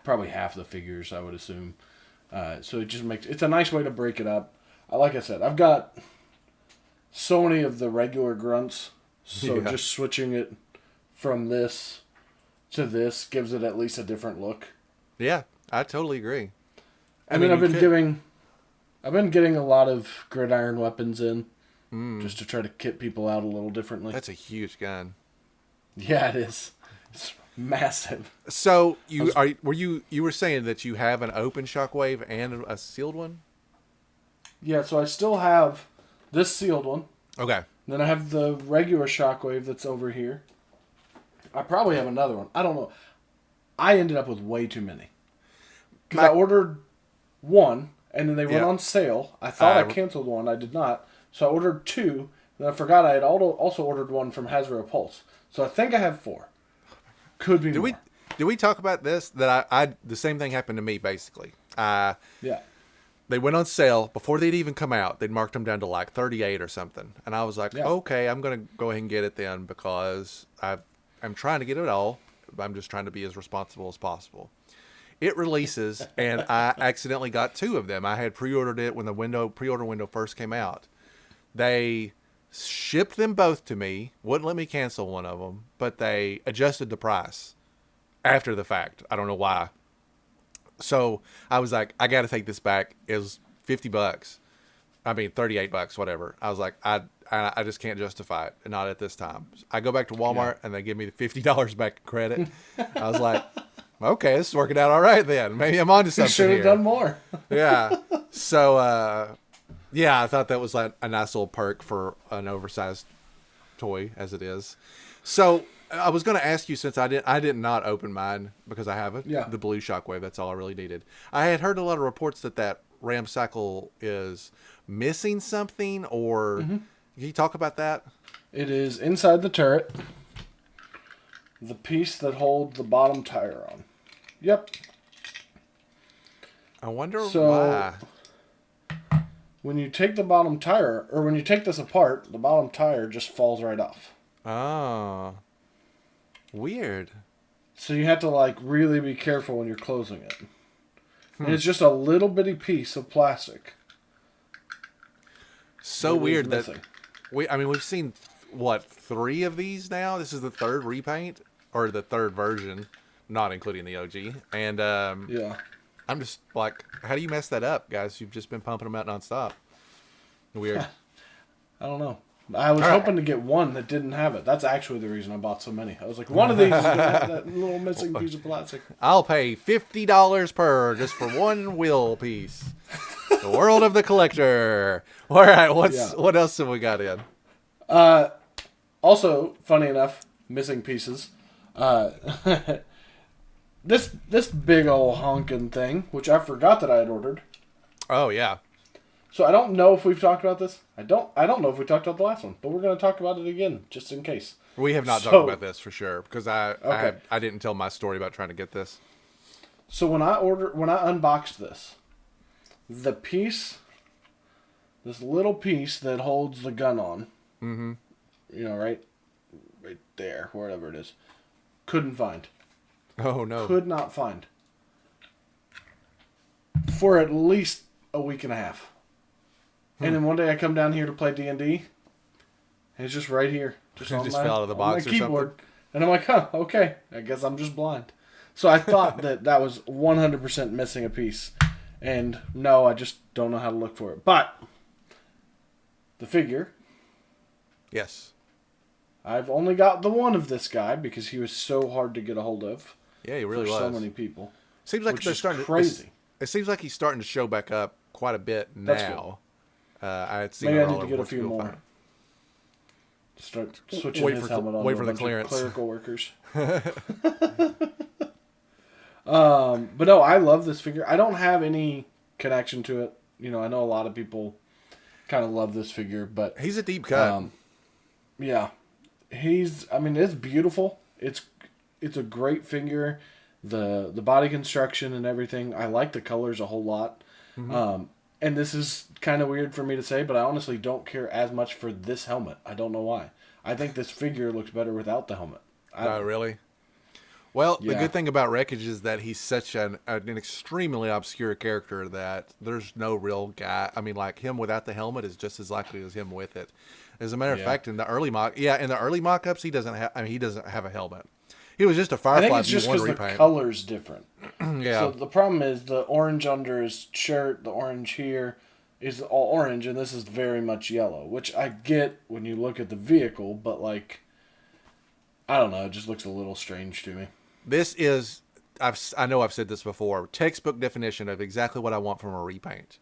probably half the figures, I would assume. So it just it's a nice way to break it up. Like I said, I've got so many of the regular grunts. So just switching it from this to this gives it at least a different look. Yeah, I totally agree. I've been getting a lot of gridiron weapons in, just to try to kit people out a little differently. That's a huge gun. Yeah, it is. It's massive. So you were saying that you have an open Shockwave and a sealed one? Yeah, so I still have this sealed one. Okay. Then I have the regular Shockwave that's over here. I probably have another one. I don't know. I ended up with way too many. Because I ordered one, and then they went on sale. I thought I canceled one. I did not. So I ordered two. Then I forgot I had also ordered one from Hasbro Pulse. So I think I have 4. Could be more. Did we talk about this? That I the same thing happened to me, basically. Yeah. They went on sale. Before they'd even come out, they'd marked them down to like 38 or something. And I was like, okay, I'm going to go ahead and get it then, because I'm trying to get it all. I'm just trying to be as responsible as possible. It releases, and I accidentally got 2 of them. I had pre-ordered it when the pre-order window first came out. They shipped them both to me, wouldn't let me cancel one of them, but they adjusted the price after the fact. I don't know why. So I was like, I got to take this back. It was $50. I mean, $38, whatever. I was like, I just can't justify it, and not at this time. I go back to Walmart, and they give me the $50 back in credit. I was like, okay, this is working out all right then. Maybe I'm onto something. Should have done more. Yeah. So, I thought that was like a nice little perk for an oversized toy, as it is. So I was going to ask you, since I did not open mine because I have Yeah. the blue Shockwave. That's all I really needed. I had heard a lot of reports that Ram cycle is missing something, or can you talk about that? It is inside the turret. The piece that holds the bottom tire on. Yep. I wonder So, why. When you take the bottom tire, or when you take this apart, the bottom tire just falls right off. Oh. Weird. So you have to like really be careful when you're closing it. And it's just a little bitty piece of plastic. So weird that missing. we've seen what, 3 of these now? This is the 3rd repaint, or the 3rd version, not including the OG. And Yeah. I'm just like, how do you mess that up, guys? You've just been pumping them out nonstop. Weird. I don't know. I was hoping to get one that didn't have it. That's actually the reason I bought so many. I was like, one of these is going to have that little missing piece of plastic. I'll pay $50 per just for one wheel piece. The world of the collector. All right, what else have we got in? Also, funny enough, missing pieces. This big old honking thing, which I forgot that I had ordered. Oh yeah. So I don't know if we've talked about this. I don't know if we talked about the last one, but we're going to talk about it again, just in case. We have not talked about this for sure, because I didn't tell my story about trying to get this. So when I unboxed this, the piece, this little piece that holds the gun on, right there, wherever it is, couldn't find. Oh no. Could not find. For at least a week and a half. And then one day I come down here to play D&D, and it's just right here. Just It just fell out of the box or something? And I'm like, okay, I guess I'm just blind. So I thought that was 100% missing a piece. And no, I just don't know how to look for it. But the figure, Yes. I've only got the one of this guy because he was so hard to get a hold of. Yeah, he really for was. so many people. Seems like which they're is starting crazy. It seems like he's starting to show back up quite a bit That's now. I had seen Maybe it I need all to over get a what's few cool more. fire. Start switching Wait his for helmet on. wait to for a the bunch of clearance. Clerical workers. But no, I love this figure. I don't have any connection to it. You know, I know a lot of people kind of love this figure, but He's a deep cut. yeah, it's beautiful. It's a great figure. The body construction and everything. I like the colors a whole lot. And this is kind of weird for me to say, but I honestly don't care as much for this helmet. I don't know why. I think this figure looks better without the helmet. Oh, really? Well, the Yeah. good thing about Wreckage is that he's such an extremely obscure character that there's no real guy. I mean, like, him without the helmet is just as likely as him with it. As a matter of fact, in the early mock-ups, he doesn't have a helmet. He was just a I Firefly think it's just V1 because the repaint. color's different. Yeah. So the problem is the orange under his shirt, the orange here, is all orange, and this is very much yellow, which I get when you look at the vehicle, but like, I don't know, it just looks a little strange to me. This is, I know I've said this before, textbook definition of exactly what I want from a repaint.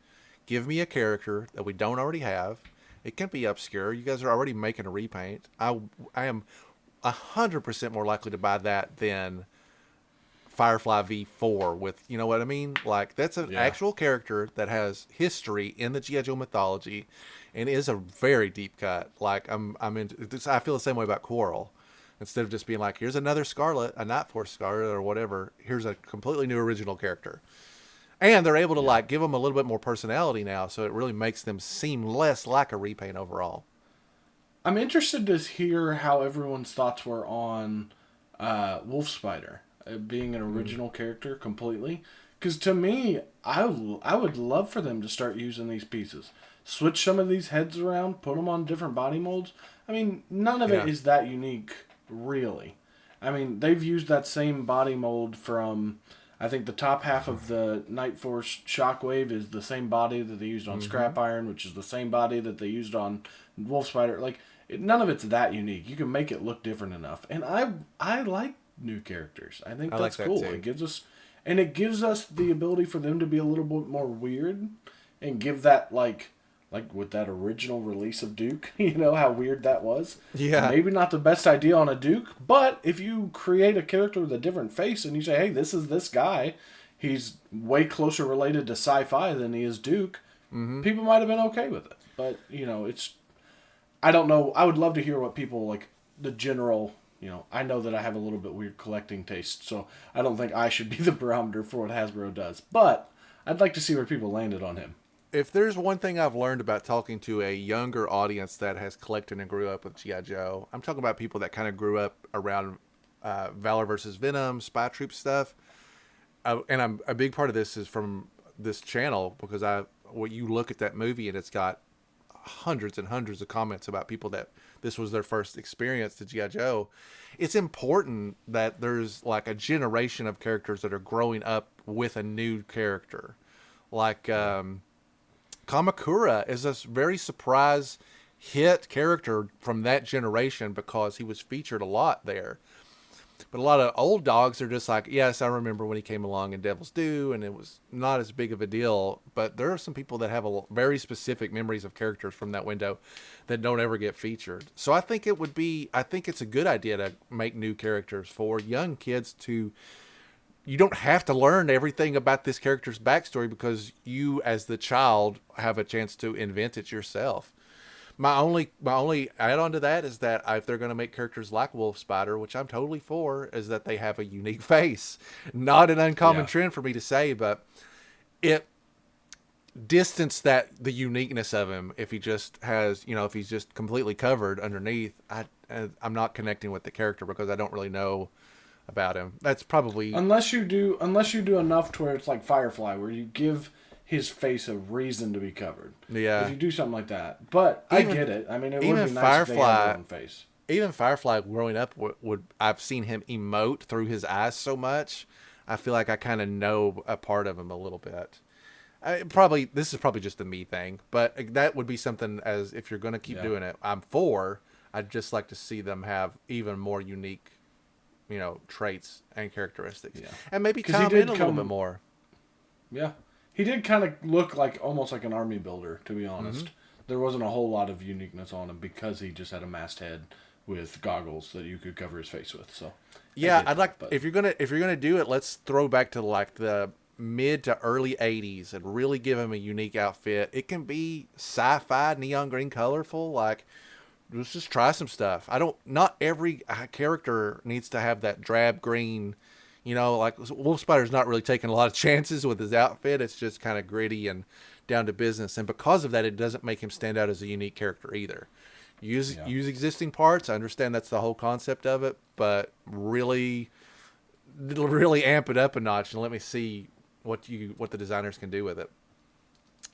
Give me a character that we don't already have. It can be obscure. You guys are already making a repaint. I am 100% more likely to buy that than Firefly V4 with, you know what I mean? Like, that's an actual character that has history in the G.I. Joe mythology and is a very deep cut. Like, I feel the same way about Quarrel. Instead of just being like, here's another Scarlet, a Night Force Scarlet or whatever, here's a completely new original character. And they're able to like give them a little bit more personality now, so it really makes them seem less like a repaint overall. I'm interested to hear how everyone's thoughts were on Wolf Spider being an original character completely. Because to me, I would love for them to start using these pieces. Switch some of these heads around, put them on different body molds. I mean, none of it is that unique, really. I mean, they've used that same body mold from, I think the top half of the Night Force Shockwave is the same body that they used on Scrap Iron, which is the same body that they used on Wolf Spider. Like, none of it's that unique. You can make it look different enough. And I like new characters. I think that's cool. It gives us the ability for them to be a little bit more weird and give that, like, like with that original release of Duke, how weird that was. Yeah. Maybe not the best idea on a Duke, but if you create a character with a different face and you say, hey, this is this guy, he's way closer related to sci-fi than he is Duke, people might have been okay with it. But, it's... I don't know. I would love to hear what people, like, the general... I know that I have a little bit weird collecting taste, so I don't think I should be the barometer for what Hasbro does. But I'd like to see where people landed on him. If there's one thing I've learned about talking to a younger audience that has collected and grew up with G.I. Joe, I'm talking about people that kind of grew up around Valor versus Venom, Spy Troop stuff. And a big part of this is from this channel because you look at that movie and it's got hundreds and hundreds of comments about people that this was their first experience to G.I. Joe. It's important that there's like a generation of characters that are growing up with a new character. Like Kamakura is a very surprise hit character from that generation because he was featured a lot there. But a lot of old dogs are just like, yes, I remember when he came along in Devil's Due, and it was not as big of a deal. But there are some people that have very specific memories of characters from that window that don't ever get featured. So I think it's a good idea to make new characters for young kids to... You don't have to learn everything about this character's backstory because you, as the child, have a chance to invent it yourself. My only add-on to that is that if they're going to make characters like Wolf Spider, which I'm totally for, is that they have a unique face. Not an uncommon trend for me to say, but it distanced the uniqueness of him if he just has, if he's just completely covered underneath. I'm not connecting with the character because I don't really know about him. That's probably... Unless you do enough to where it's like Firefly, where you give his face a reason to be covered. Yeah. If you do something like that. But I get it. I mean, it would be nice if they had their own face. Even Firefly growing up, I've seen him emote through his eyes so much. I feel like I kind of know a part of him a little bit. This is probably just a me thing, but that would be something as if you're going to keep doing it. I'm for. I'd just like to see them have even more unique, traits and characteristics, and maybe come in a little bit more. Yeah. He did kind of look almost like an army builder, to be honest. There wasn't a whole lot of uniqueness on him because he just had a masthead with goggles that you could cover his face with. So yeah, if you're gonna do it, let's throw back to like the mid to early '80s and really give him a unique outfit. It can be sci-fi, neon green, colorful. Like, let's just try some stuff. Not every character needs to have that drab green. Like Wolf Spider's not really taking a lot of chances with his outfit. It's just kind of gritty and down to business. And because of that, it doesn't make him stand out as a unique character either. Use existing parts. I understand that's the whole concept of it, but really amp it up a notch and let me see what the designers can do with it.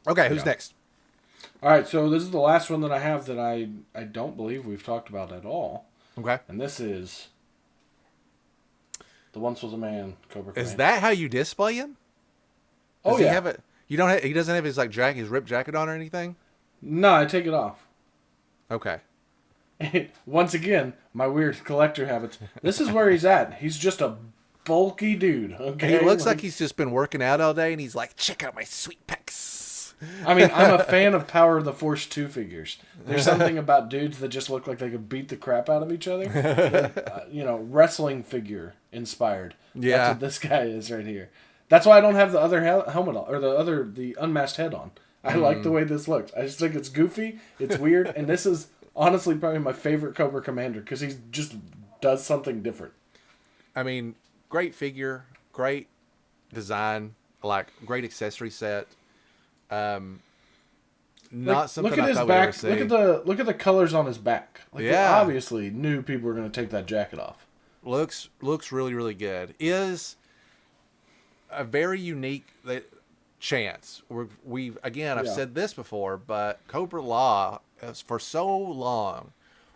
Okay, who's next? All right, so this is the last one that I have that I don't believe we've talked about at all. Okay. And this is... The Once Was a Man, Cobra Command. Is that how you display him? Does he have it? He doesn't have his his ripped jacket on or anything? No, I take it off. Okay. Once again, my weird collector habits. This is where he's at. He's just a bulky dude. Okay. He looks like he's just been working out all day and he's like, check out my sweet pecs. I mean, I'm a fan of Power of the Force 2 figures. There's something about dudes that just look like they could beat the crap out of each other. Wrestling figure inspired. Yeah. That's what this guy is right here. That's why I don't have the other helmet on, or the unmasked head on. I like the way this looks. I just think it's goofy, it's weird, and this is honestly probably my favorite Cobra Commander because he just does something different. I mean, great figure, great design, great accessory set. Not something look at his back. Look at the colors on his back. They obviously knew people were going to take that jacket off. Looks really, really good. Is a very unique chance. I've said this before, but Cobra Law for so long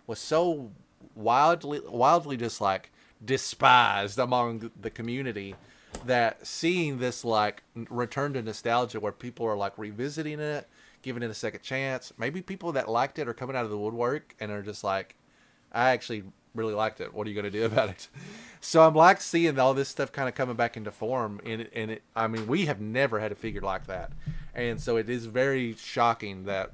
was so wildly just despised among the community that seeing this return to nostalgia where people are revisiting it, giving it a second chance. Maybe people that liked it are coming out of the woodwork and are just I actually really liked it. What are you going to do about it? So I'm seeing all this stuff kind of coming back into form. I mean, we have never had a figure like that. And so it is very shocking that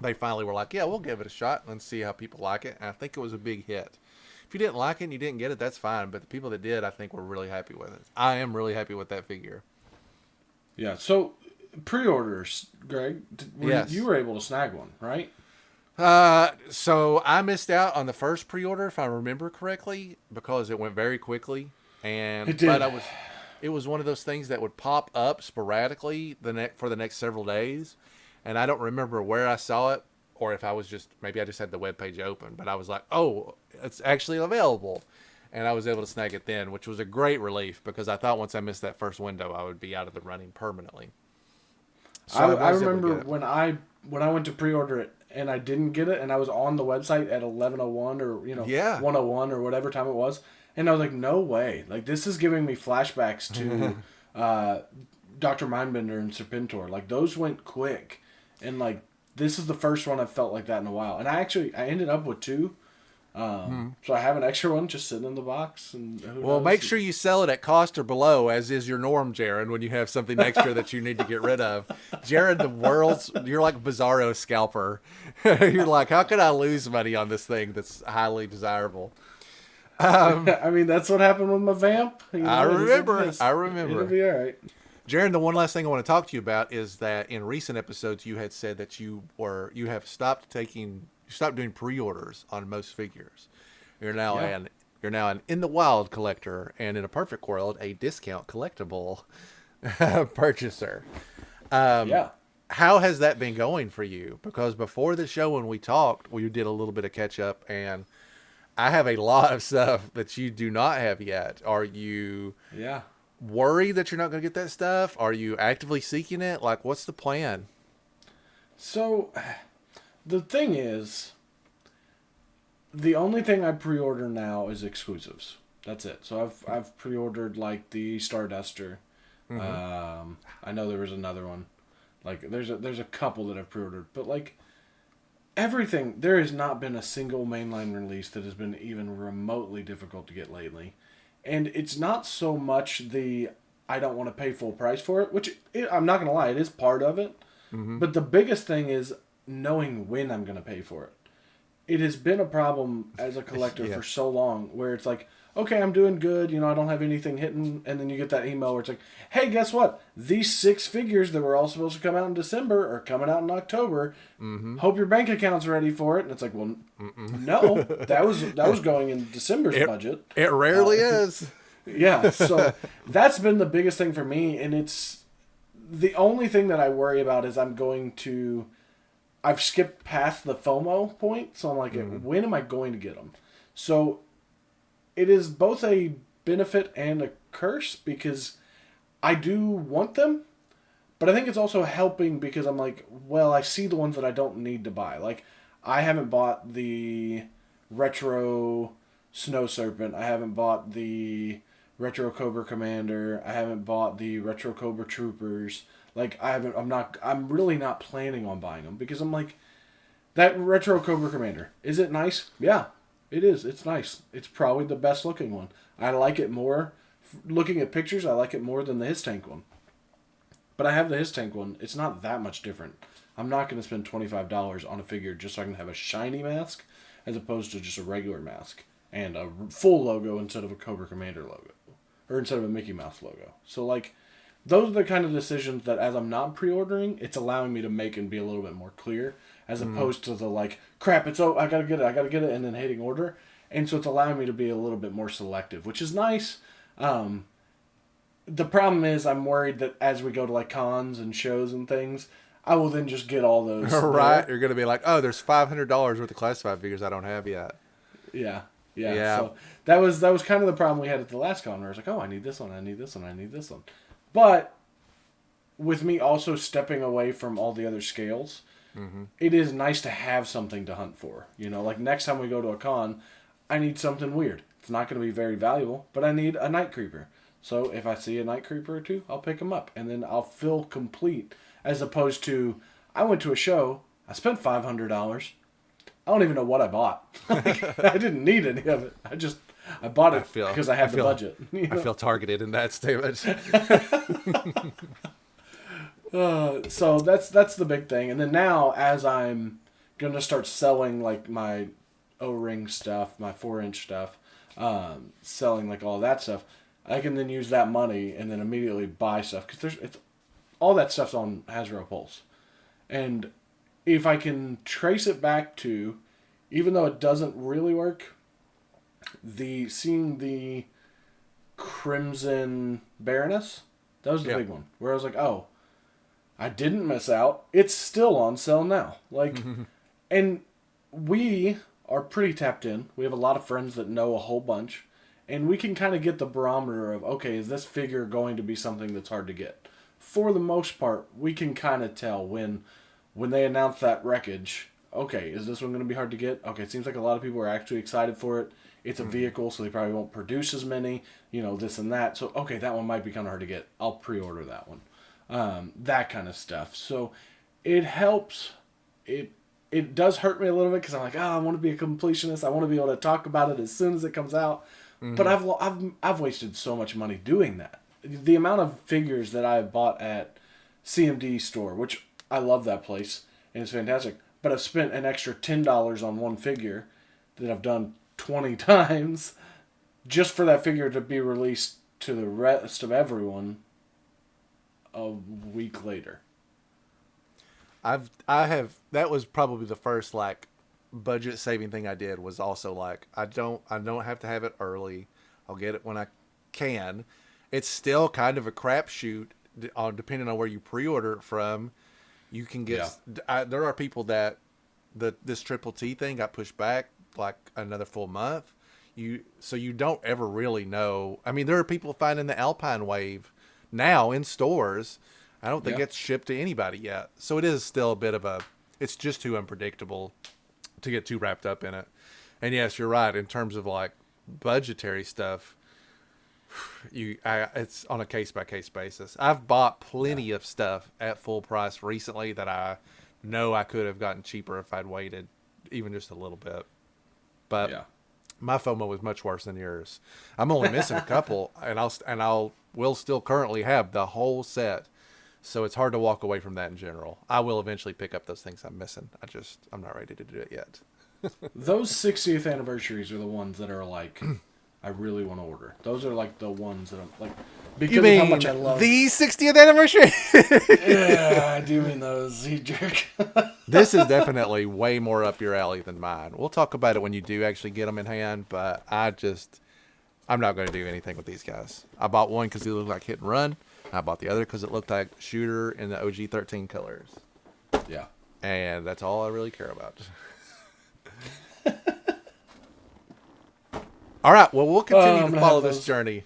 they finally were like, yeah, we'll give it a shot and see how people like it. And I think it was a big hit. If you didn't like it and you didn't get it, that's fine. But the people that did, I think, were really happy with it. I am really happy with that figure. Yeah. So pre-orders, Greg, Yes. you were able to snag one, right? So I missed out on the first pre-order, if I remember correctly, because it went very quickly. And It did. But it was one of those things that would pop up sporadically for the next several days. And I don't remember where I saw it, or if maybe I just had the webpage open, but I was like, oh, it's actually available. And I was able to snag it then, which was a great relief because I thought once I missed that first window, I would be out of the running permanently. So I remember when I went to pre-order it and I didn't get it, and I was on the website at 11:01 or 1:01 or whatever time it was, and I was like, no way! Like, this is giving me flashbacks to Dr. Mindbender and Serpentor. Like, those went quick, and like this is the first one I've felt like that in a while. And I ended up with two. So I have an extra one just sitting in the box. And well, make sure you sell it at cost or below, as is your norm, Jaren, when you have something extra that you need to get rid of. Jaren, you're like Bizarro scalper. You're like, how could I lose money on this thing that's highly desirable? I mean, that's what happened with my vamp. I remember. It'll be all right. Jaren, the one last thing I want to talk to you about is that in recent episodes you had said that you have stopped doing pre-orders on most figures. You're now an in the wild collector, and in a perfect world, a discount collectible purchaser. How has that been going for you? Because before the show, when we talked, we did a little bit of catch up, and I have a lot of stuff that you do not have yet. Are you worried that you're not going to get that stuff? Are you actively seeking it? Like, what's the plan? So, the thing is, the only thing I pre-order now is exclusives. That's it. So I've pre-ordered like the Starduster. Mm-hmm. I know there was another one. Like there's a couple that I've pre-ordered, but like everything, there has not been a single mainline release that has been even remotely difficult to get lately. And it's not so much I don't want to pay full price for it, which I'm not going to lie, it is part of it. Mm-hmm. But the biggest thing is knowing when I'm going to pay for it. It has been a problem as a collector for so long where it's like, okay, I'm doing good, I don't have anything hitting, and then you get that email where it's like, hey, guess what? These 6 figures that were all supposed to come out in December are coming out in October. Mm-hmm. Hope your bank account's ready for it. And it's like, well, no, that was going in December's budget. It rarely is. Yeah, so that's been the biggest thing for me, and it's the only thing that I worry about is I've skipped past the FOMO point, so I'm like, when am I going to get them? So it is both a benefit and a curse because I do want them, but I think it's also helping because I'm like, well, I see the ones that I don't need to buy. Like, I haven't bought the Retro Snow Serpent. I haven't bought the Retro Cobra Commander. I haven't bought the Retro Cobra Troopers. Like, I'm really not planning on buying them because I'm like, that Retro Cobra Commander, is it nice? Yeah, it is. It's nice. It's probably the best looking one. I like it more. Looking at pictures, I like it more than the His Tank one. But I have the His Tank one. It's not that much different. I'm not going to spend $25 on a figure just so I can have a shiny mask as opposed to just a regular mask and a full logo instead of a Cobra Commander logo. Or instead of a Mickey Mouse logo. So, like, those are the kind of decisions that as I'm not pre-ordering, it's allowing me to make and be a little bit more clear as opposed to the like, crap, I gotta get it, and then hitting order. And so it's allowing me to be a little bit more selective, which is nice. The problem is I'm worried that as we go to like cons and shows and things, I will then just get all those. Right. You're going to be like, oh, there's $500 worth of classified figures I don't have yet. Yeah. So that was kind of the problem we had at the last con where I was like, oh, I need this one, I need this one, I need this one. But with me also stepping away from all the other scales, it is nice to have something to hunt for. Like next time we go to a con, I need something weird. It's not going to be very valuable, but I need a Night Creeper. So if I see a Night Creeper or two, I'll pick them up, and then I'll feel complete. As opposed to, I went to a show, I spent $500. I don't even know what I bought. I didn't need any of it. I bought it because I had the budget. I feel targeted in that statement. So that's the big thing. And then now, as I'm going to start selling like my O-ring stuff, my 4-inch stuff, selling like all that stuff, I can then use that money and then immediately buy stuff because it's all that stuff's on Hasbro Pulse, and if I can trace it back to, even though it doesn't really work, seeing the Crimson Baroness, that was the big one where I was like, oh, I didn't miss out. It's still on sale now. Like, and we are pretty tapped in. We have a lot of friends that know a whole bunch. And we can kind of get the barometer of, okay, is this figure going to be something that's hard to get? For the most part, we can kind of tell when they announce that wreckage, okay, is this one going to be hard to get? Okay, it seems like a lot of people are actually excited for it. It's a vehicle, so they probably won't produce as many, this and that. So, okay, that one might be kind of hard to get. I'll pre-order that one. That kind of stuff. So it helps. It does hurt me a little bit because I'm like, I want to be a completionist. I want to be able to talk about it as soon as it comes out. But I've wasted so much money doing that. The amount of figures that I bought at CMD store, which I love that place and it's fantastic, but I've spent an extra $10 on one figure that I've done 20 times just for that figure to be released to the rest of everyone a week later. I have that was probably the first like budget saving thing I did, was also like I don't have to have it early. I'll get it when I can. It's still kind of a crapshoot depending on where you pre-order it from. You can get there are people that this Triple T thing got pushed back like another full month. So you don't ever really know. I mean, there are people finding the Alpine Wave now in stores. I don't think it's shipped to anybody yet. So it is still a bit of it's just too unpredictable to get too wrapped up in it. And yes, you're right. In terms of like budgetary stuff, it's on a case by case basis. I've bought plenty of stuff at full price recently that I know I could have gotten cheaper if I'd waited even just a little bit. But my FOMO was much worse than yours. I'm only missing a couple, and will still currently have the whole set. So it's hard to walk away from that in general. I will eventually pick up those things I'm missing. I'm not ready to do it yet. Those 60th anniversaries are the ones that are like, I really want to order. Those are like the ones that I'm like, because of how much I love the 60th anniversary. Yeah, I do mean those. You jerk. This is definitely way more up your alley than mine. We'll talk about it when you do actually get them in hand, but I'm not going to do anything with these guys. I bought one because they looked like Hit and Run. I bought the other because it looked like Shooter in the OG 13 colors. Yeah. And that's all I really care about. All right. Well, we'll continue to follow this journey.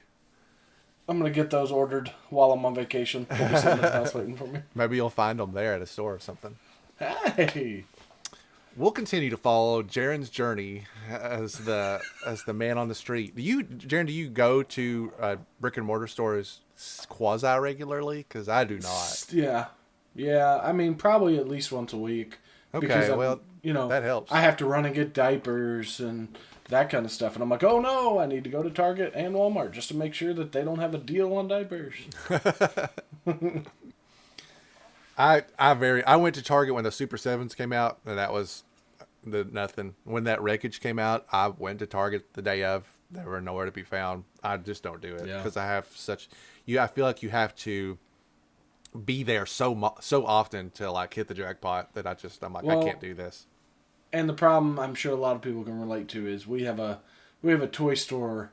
I'm going to get those ordered while I'm on vacation. They'll be sitting in the house waiting for me. Maybe you'll find them there at a store or something. Hey. We'll continue to follow Jaren's journey as the man on the street. Jaren, do you go to brick and mortar stores quasi regularly? Because I do not. Yeah. I mean, probably at least once a week. Okay, well, that helps. I have to run and get diapers and that kind of stuff, and I'm like, oh no, I need to go to Target and Walmart just to make sure that they don't have a deal on diapers. I went to Target when the Super 7s came out, and that was nothing. When that Wreckage came out, I went to Target the day of. They were nowhere to be found. I just don't do it because I have I feel like you have to be there so often to like hit the jackpot that I'm like, I can't do this. And the problem I'm sure a lot of people can relate to is we have a toy store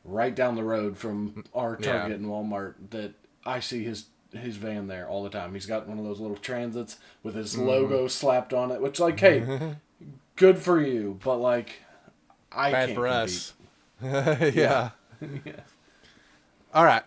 right down the road from our Target and Walmart that I see his van there all the time. He's got one of those little transits with his logo slapped on it, which like, hey, good for you, but like I bad can't for compete. us. Yeah. All right.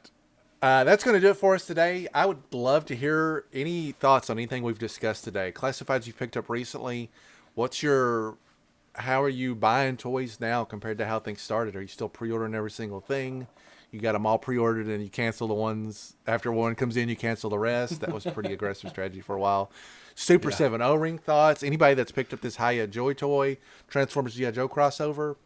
That's going to do it for us today. I would love to hear any thoughts on anything we've discussed today. Classifieds you picked up recently. How are you buying toys now compared to how things started? Are you still pre-ordering every single thing? You got them all pre-ordered and you cancel the ones after one comes in, you cancel the rest. That was a pretty aggressive strategy for a while. Super 7 O-Ring thoughts. Anybody that's picked up this Hiya Joy toy, Transformers G.I. Joe crossover,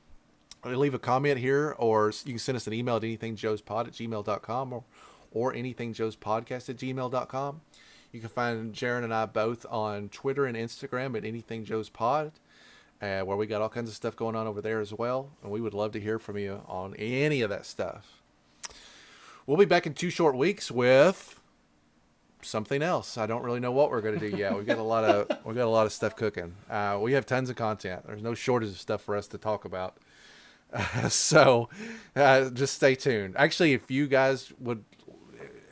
leave a comment here, or you can send us an email at anythingjoespod@gmail.com or anythingjoespodcast@gmail.com. You can find Jaren and I both on Twitter and Instagram at Anything Joe's Pod, where we got all kinds of stuff going on over there as well. And we would love to hear from you on any of that stuff. We'll be back in 2 short weeks with something else. I don't really know what we're going to do yet. We've got a lot of stuff cooking. We have tons of content. There's no shortage of stuff for us to talk about. So just stay tuned. Actually, if you guys would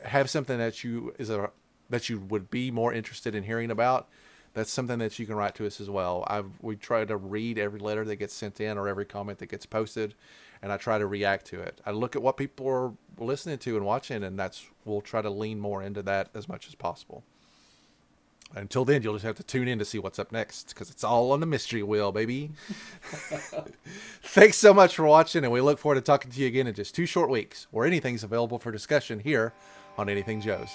have something that you would be more interested in hearing about, that's something that you can write to us as well. We try to read every letter that gets sent in or every comment that gets posted, and I try to react to it. I look at what people are listening to and watching, and we'll try to lean more into that as much as possible. Until then, you'll just have to tune in to see what's up next, because it's all on the mystery wheel, baby. Thanks so much for watching, and we look forward to talking to you again in just 2 short weeks, where anything's available for discussion here on Anything Joe's.